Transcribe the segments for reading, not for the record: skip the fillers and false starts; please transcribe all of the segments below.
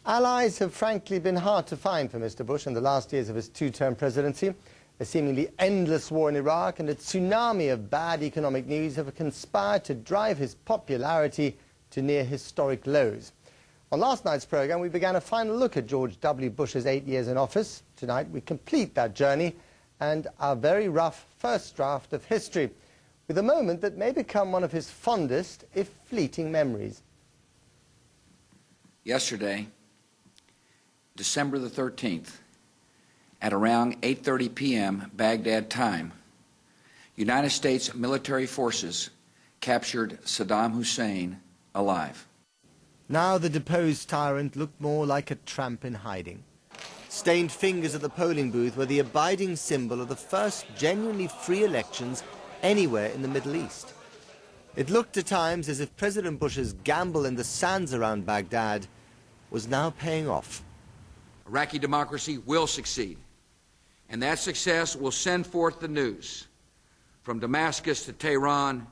Allies have frankly been hard to find for Mr. Bush in the last years of his two-term presidency. A seemingly endless war in Iraq and a tsunami of bad economic news have conspired to drive his popularity to near historic lows. On last night's programme, we began a final look at George W. Bush's 8 years in office. Tonight, we complete that journey and our very rough first draft of history, with a moment that may become one of his fondest, if fleeting, memories. Yesterday, December the 13th, at around 8:30 p.m. Baghdad time, United States military forces captured Saddam Hussein alive. Now the deposed tyrant looked more like a tramp in hiding. Stained fingers at the polling booth were the abiding symbol of the first genuinely free elections anywhere in the Middle East. It looked at times as if President Bush's gamble in the sands around Baghdad was now paying off. Iraqi democracy will succeed, and that success will send forth the news from Damascus to Tehran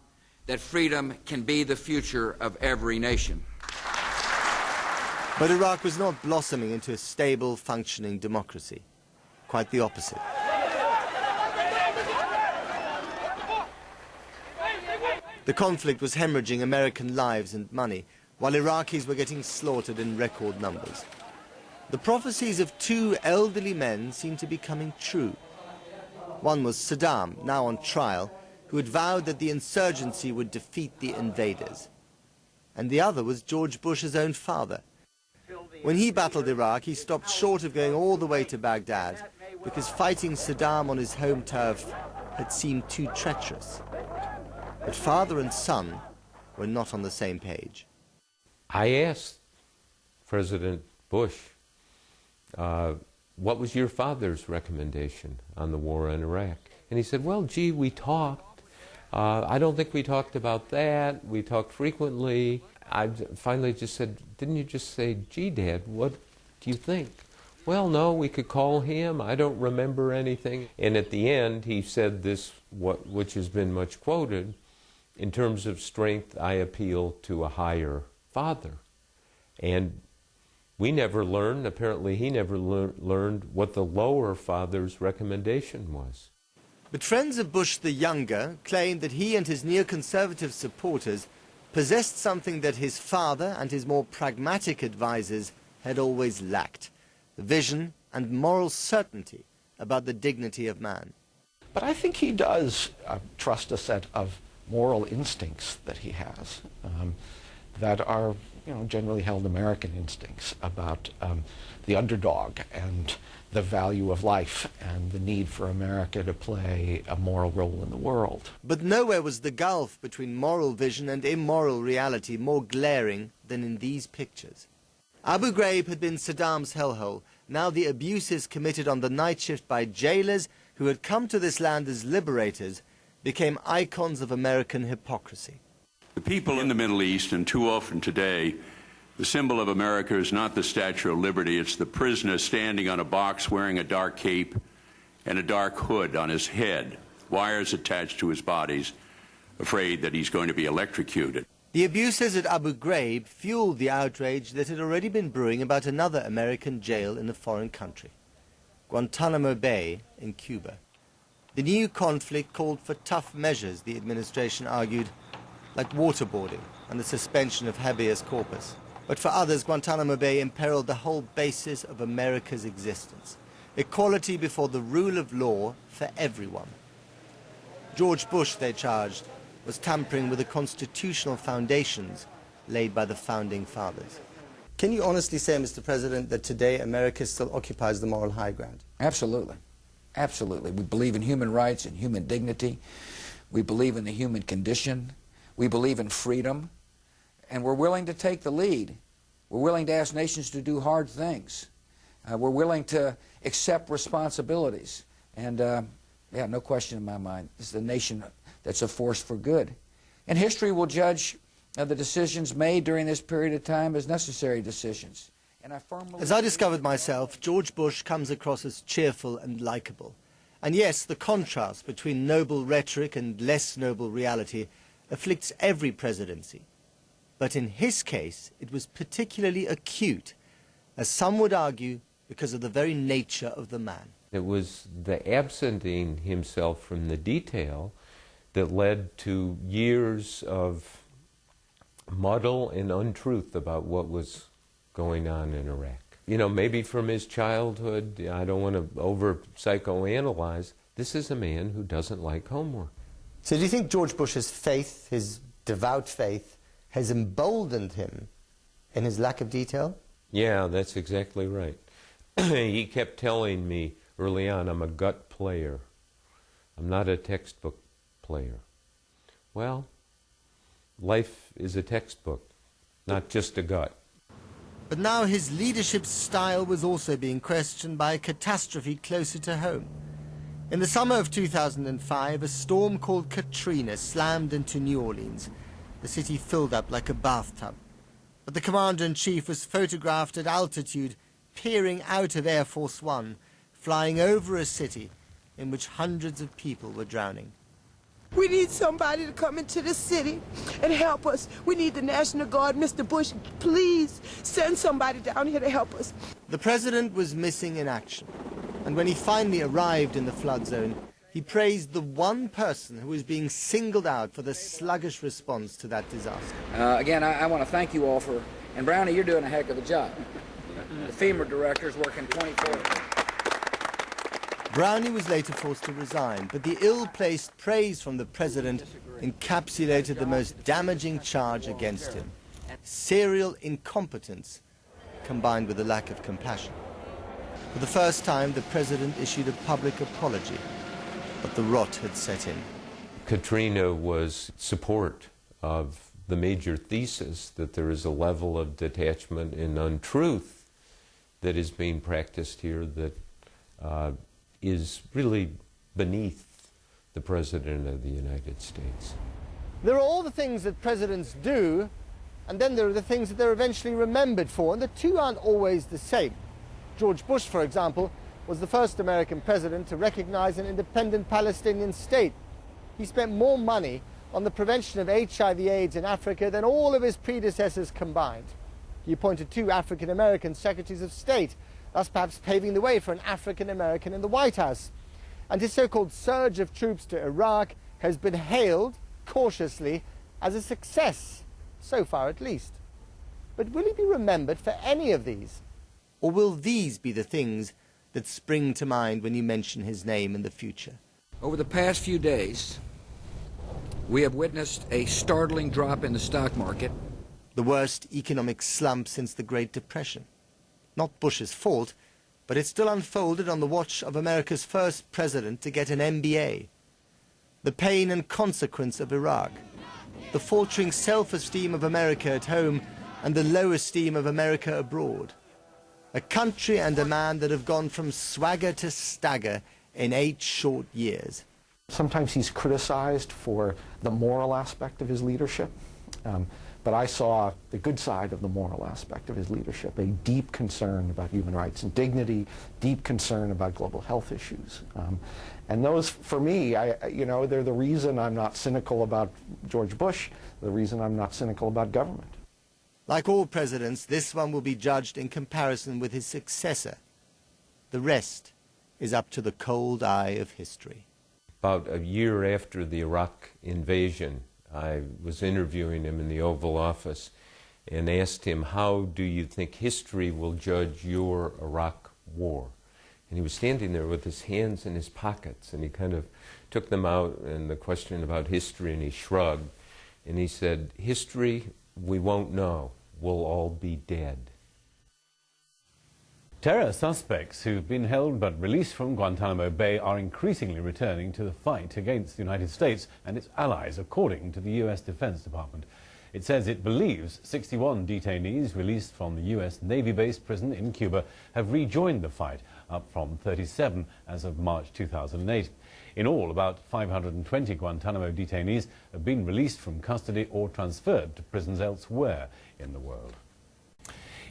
that freedom can be the future of every nation. But Iraq was not blossoming into a stable, functioning democracy. Quite the opposite. The conflict was hemorrhaging American lives and money, while Iraqis were getting slaughtered in record numbers. The prophecies of two elderly men seemed to be coming true. One was Saddam, now on trial, who had vowed that the insurgency would defeat the invaders. And the other was George Bush's own father. When he battled Iraq, he stopped short of going all the way to Baghdad because fighting Saddam on his home turf had seemed too treacherous. But father and son were not on the same page. I asked President Bush, what was your father's recommendation on the war in Iraq? And he said, well, gee, we talked. I don't think we talked about that. We talked frequently. I finally just said, didn't you just say, gee, Dad, what do you think? Well, no, we could call him. I don't remember anything. And at the end, he said this, which has been much quoted, in terms of strength, I appeal to a higher father. And we never learned, apparently he never learned what the lower father's recommendation was. But friends of Bush the Younger claimed that he and his neoconservative supporters possessed something that his father and his more pragmatic advisers had always lacked: the vision and moral certainty about the dignity of man. But I think he does trust a set of moral instincts that he has that are, generally held American instincts about the underdog and the value of life and the need for America to play a moral role in the world. But nowhere was the gulf between moral vision and immoral reality more glaring than in these pictures. Abu Ghraib had been Saddam's hellhole. Now the abuses committed on the night shift by jailers who had come to this land as liberators became icons of American hypocrisy. The people in the Middle East, and too often today, the symbol of America is not the Statue of Liberty, it's the prisoner standing on a box wearing a dark cape and a dark hood on his head, wires attached to his bodies, afraid that he's going to be electrocuted. The abuses at Abu Ghraib fueled the outrage that had already been brewing about another American jail in a foreign country, Guantanamo Bay in Cuba. The new conflict called for tough measures, the administration argued, like waterboarding and the suspension of habeas corpus. But for others, Guantanamo Bay imperiled the whole basis of America's existence: equality before the rule of law for everyone. George Bush, they charged, was tampering with the constitutional foundations laid by the founding fathers. Can you honestly say, Mr. President, that today America still occupies the moral high ground? Absolutely. Absolutely. We believe in human rights and human dignity. We believe in the human condition. We believe in freedom. And we're willing to take the lead. We're willing to ask nations to do hard things. We're willing to accept responsibilities. And, yeah, no question in my mind, this is a nation that's a force for good. And history will judge the decisions made during this period of time as necessary decisions. And as I discovered myself, George Bush comes across as cheerful and likable. And yes, the contrast between noble rhetoric and less noble reality afflicts every presidency. But in his case, it was particularly acute, as some would argue because of the very nature of the man. It was the absenting himself from the detail that led to years of muddle and untruth about what was going on in Iraq. You know, maybe from his childhood, I don't want to over-psychoanalyze, this is a man who doesn't like homework. So do you think George Bush's faith, his devout faith, has emboldened him in his lack of detail? Yeah, that's exactly right. He kept telling me early on, I'm a gut player. I'm not a textbook player. Well, life is a textbook, not just a gut. But now his leadership style was also being questioned by a catastrophe closer to home. In the summer of 2005, a storm called Katrina slammed into New Orleans. The city filled up like a bathtub. But the commander-in-chief was photographed at altitude, peering out of Air Force One, flying over a city in which hundreds of people were drowning. We need somebody to come into the city and help us. We need the National Guard. Mr. Bush, please send somebody down here to help us. The president was missing in action, and when he finally arrived in the flood zone, he praised the one person who was being singled out for the sluggish response to that disaster. Again, I want to thank you all for, and Brownie, you're doing a heck of a job. The FEMA director's working 24. Brownie was later forced to resign, but the ill-placed praise from the president encapsulated the most damaging charge against him: serial incompetence combined with a lack of compassion. For the first time, the president issued a public apology, but the rot had set in. Katrina was support of the major thesis that there is a level of detachment and untruth that is being practiced here that is really beneath the President of the United States. There are all the things that presidents do, and then there are the things that they're eventually remembered for, and the two aren't always the same. George Bush, for example, was the first American president to recognize an independent Palestinian state. He spent more money on the prevention of HIV/AIDS in Africa than all of his predecessors combined. He appointed 2 African-American secretaries of state, thus perhaps paving the way for an African-American in the White House. And his so-called surge of troops to Iraq has been hailed, cautiously, as a success, so far at least. But will he be remembered for any of these? Or will these be the things that spring to mind when you mention his name in the future? Over the past few days, we have witnessed a startling drop in the stock market. The worst economic slump since the Great Depression. Not Bush's fault, but it still unfolded on the watch of America's first president to get an MBA. The pain and consequence of Iraq, the faltering self-esteem of America at home and the low esteem of America abroad. A country and a man that have gone from swagger to stagger in 8 short years. Sometimes he's criticized for the moral aspect of his leadership. But I saw the good side of the moral aspect of his leadership, a deep concern about human rights and dignity, deep concern about global health issues. And those, for me, they're the reason I'm not cynical about George Bush, the reason I'm not cynical about government. Like all presidents, this one will be judged in comparison with his successor. The rest is up to the cold eye of history. About a year after the Iraq invasion, I was interviewing him in the Oval Office and asked him, how do you think history will judge your Iraq war? And he was standing there with his hands in his pockets, and he kind of took them out, and the question about history, and he shrugged. And he said, history, we won't know. We'll all be dead. Terror suspects who've been held but released from Guantanamo Bay are increasingly returning to the fight against the United States and its allies, according to the U.S. Defense Department. It says it believes 61 detainees released from the U.S. Navy-based prison in Cuba have rejoined the fight, up from 37 as of March 2008. In all, about 520 Guantanamo detainees have been released from custody or transferred to prisons elsewhere in the world.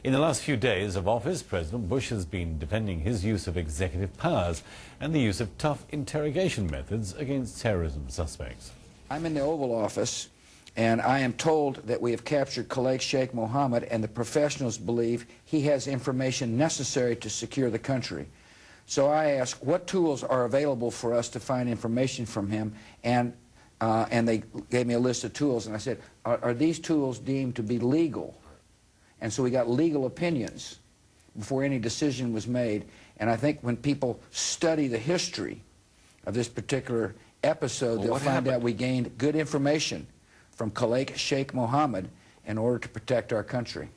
In the last few days of office, President Bush has been defending his use of executive powers and the use of tough interrogation methods against terrorism suspects. I'm in the Oval Office, And I am told that we have captured Khalid Sheikh Mohammed, and the professionals believe he has information necessary to secure the country. So I asked, what tools are available for us to find information from him? And they gave me a list of tools, and I said, are these tools deemed to be legal? And so we got legal opinions before any decision was made. And I think when people study the history of this particular episode, they'll find out we gained good information from Khalid Sheikh Mohammed in order to protect our country.